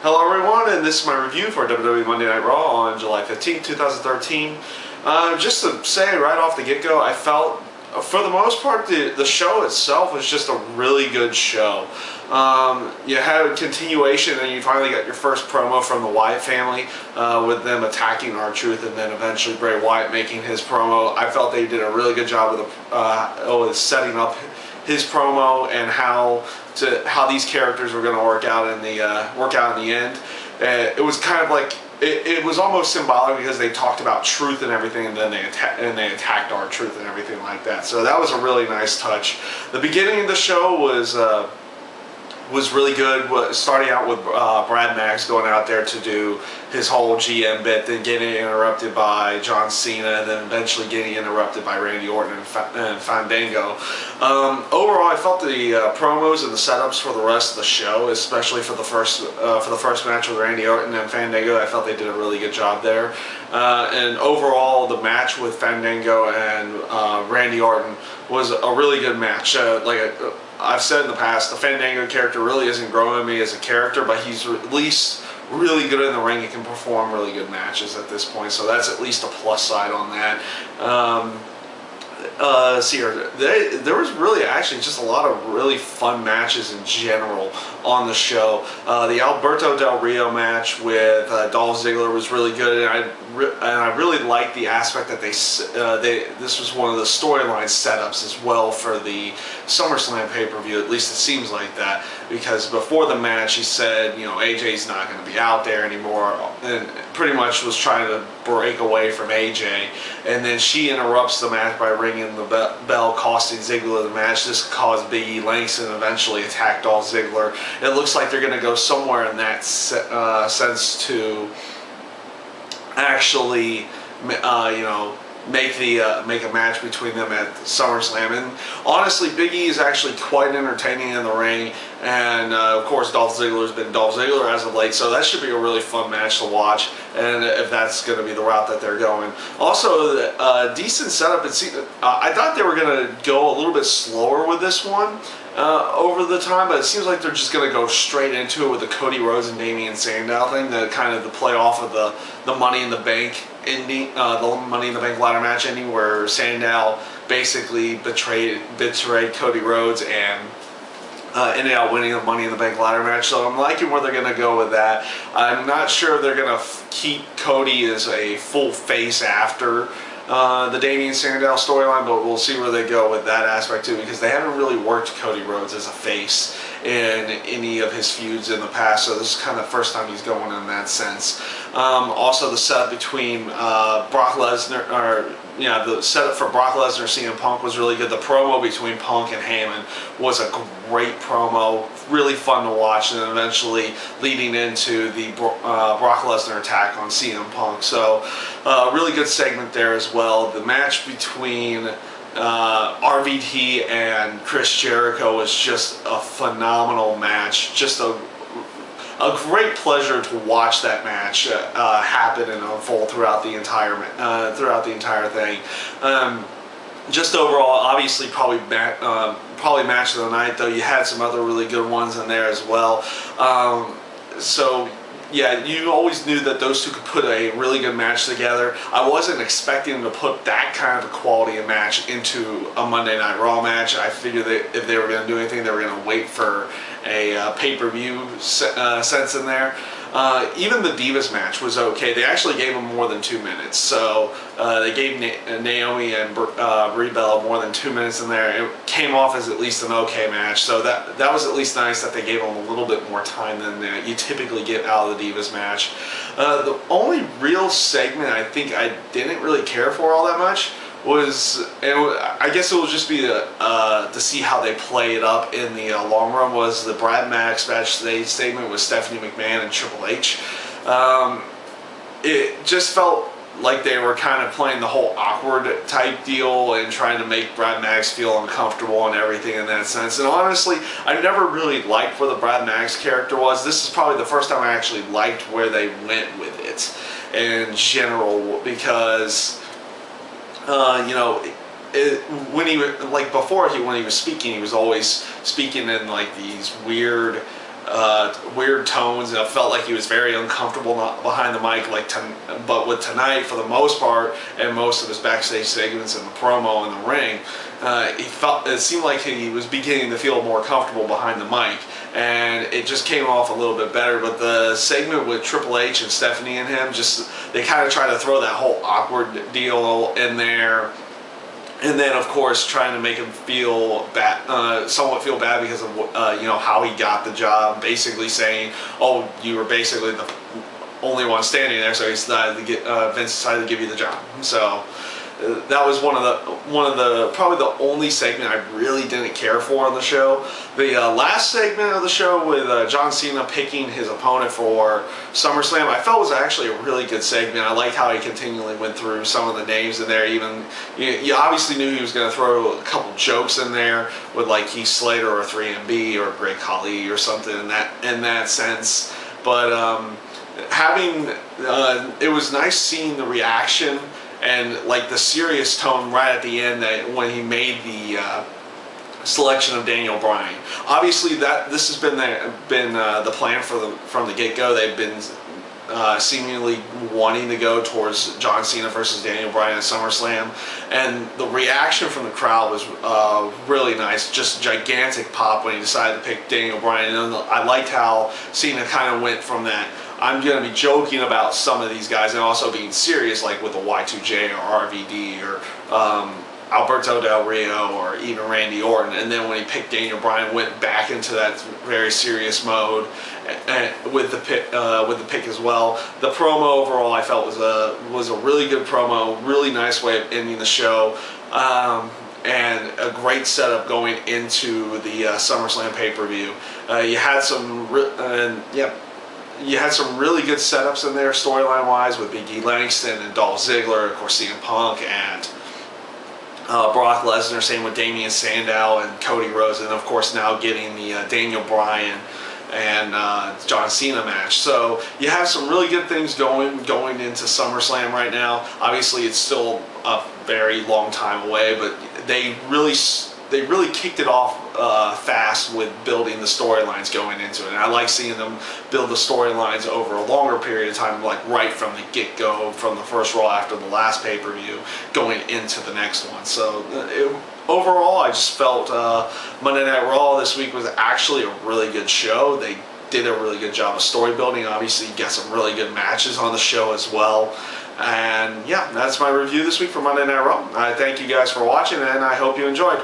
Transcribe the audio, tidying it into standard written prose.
Hello everyone, and this is my review for WWE Monday Night Raw on July 15th, 2013. Just to say right off the get-go, I felt, for the most part, the show itself was just a really good show. You had a continuation, and you finally got your first promo from the Wyatt family, with them attacking R-Truth, and then eventually Bray Wyatt making his promo. I felt they did a really good job with setting up his promo and how these characters were going to work out in the end. It was kind of like it was almost symbolic because they talked about truth and everything, and then they attacked R-Truth and everything like that. So that was a really nice touch. The beginning of the show was really good, starting out with Brad Max going out there to do his whole GM bit, then getting interrupted by John Cena, and then eventually getting interrupted by Randy Orton and Fandango. Overall, I felt the promos and the setups for the rest of the show, especially for the first match with Randy Orton and Fandango, I felt they did a really good job there. And overall, the match with Fandango and Randy Orton was a really good match. I've said in the past, the Fandango character really isn't growing me as a character, but he's at least really good in the ring and can perform really good matches at this point, so that's at least a plus side on that. See here, there was really actually just a lot of really fun matches in general on the show. The Alberto Del Rio match with Dolph Ziggler was really good, and I really liked the aspect that this was one of the storyline setups as well for the SummerSlam pay-per-view. At least it seems like that, because before the match he said, you know, AJ's not going to be out there anymore, and pretty much was trying to break away from AJ, and then she interrupts the match by ringing the bell, costing Ziggler the match. This caused Big E Langston eventually attack Dolph Ziggler. It looks like they're going to go somewhere in that sense to actually, make a match between them at SummerSlam. And honestly, Big E is actually quite entertaining in the ring, and of course Dolph Ziggler's been Dolph Ziggler as of late, so that should be a really fun match to watch, and if that's going to be the route that they're going. Also, decent setup. I thought they were going to go a little bit slower with this one over the time, but it seems like they're just going to go straight into it with the Cody Rhodes and Damien Sandow thing, the play off of the Money in the Bank ending, the Money in the Bank ladder match ending, where Sandow basically betrayed Cody Rhodes and ended up winning the Money in the Bank ladder match. So I'm liking where they're going to go with that. I'm not sure if they're going to keep Cody as a full face after the Damien Sandow storyline, but we'll see where they go with that aspect too, because they haven't really worked Cody Rhodes as a face in any of his feuds in the past, so this is kind of the first time he's going in that sense. Also, the setup between Brock Lesnar, the setup for Brock Lesnar CM Punk was really good. The promo between Punk and Heyman was a great promo, really fun to watch, and then eventually leading into the Brock Lesnar attack on CM Punk. So, really good segment there as well. The match between RVD and Chris Jericho was just a phenomenal match. Just a great pleasure to watch that match happen and unfold throughout the entire thing. Just overall, obviously, probably match of the night. Though you had some other really good ones in there as well. So yeah, you always knew that those two could put a really good match together. I wasn't expecting them to put that kind of a quality of match into a Monday Night Raw match. I figured that if they were going to do anything, they were going to wait for a pay-per-view sense in there. Even the Divas match was okay. They actually gave them more than 2 minutes. So they gave Naomi and Brie Bella more than 2 minutes in there. It came off as at least an okay match. So that was at least nice that they gave them a little bit more time than you typically get out of the Divas match. The only real segment I think I didn't really care for all that much was, and I guess it will just be to see how they play it up in the long run, was the Brad Max backstage statement with Stephanie McMahon and Triple H. It just felt like they were kind of playing the whole awkward type deal and trying to make Brad Max feel uncomfortable and everything in that sense. And honestly, I never really liked where the Brad Max character was. This is probably the first time I actually liked where they went with it in general, because when he was speaking, he was always speaking in like these weird weird tones, and it felt like he was very uncomfortable behind the mic. But with tonight, for the most part, and most of his backstage segments and the promo in the ring, it seemed like he was beginning to feel more comfortable behind the mic, and it just came off a little bit better. But the segment with Triple H and Stephanie and him, they kind of try to throw that whole awkward deal in there. And then, of course, trying to make him feel bad, somewhat feel bad because of how he got the job. Basically saying, "Oh, you were basically the only one standing there," so Vince decided to give you the job. So that was one of the probably the only segment I really didn't care for on the show. The last segment of the show with John Cena picking his opponent for SummerSlam, I felt was actually a really good segment. I liked how he continually went through some of the names in there. Even you obviously knew he was going to throw a couple jokes in there with like Heath Slater or 3MB or Great Khali or something in that sense. But it was nice seeing the reaction and like the serious tone right at the end when he made the selection of Daniel Bryan. Obviously, this has been the plan from the get-go. They've been seemingly wanting to go towards John Cena versus Daniel Bryan at SummerSlam, and the reaction from the crowd was really nice. Just gigantic pop when he decided to pick Daniel Bryan. And I liked how Cena kind of went from that I'm going to be joking about some of these guys and also being serious, like with the Y2J or RVD or Alberto Del Rio or even Randy Orton. And then when he picked Daniel Bryan, went back into that very serious mode with the pick as well. The promo overall I felt was a really good promo, really nice way of ending the show. And a great setup going into the SummerSlam pay-per-view. You had some really good setups in there storyline-wise with Big E Langston and Dolph Ziggler, of course CM Punk and Brock Lesnar, same with Damian Sandow and Cody Rhodes, and of course now getting the Daniel Bryan and John Cena match. So you have some really good things going into SummerSlam right now. Obviously it's still a very long time away, but they really kicked it off fast with building the storylines going into it. And I like seeing them build the storylines over a longer period of time, like right from the get-go, from the first Raw after the last pay-per-view, going into the next one. So overall, I just felt Monday Night Raw this week was actually a really good show. They did a really good job of story building. Obviously, you got some really good matches on the show as well. And yeah, that's my review this week for Monday Night Raw. I thank you guys for watching, and I hope you enjoyed.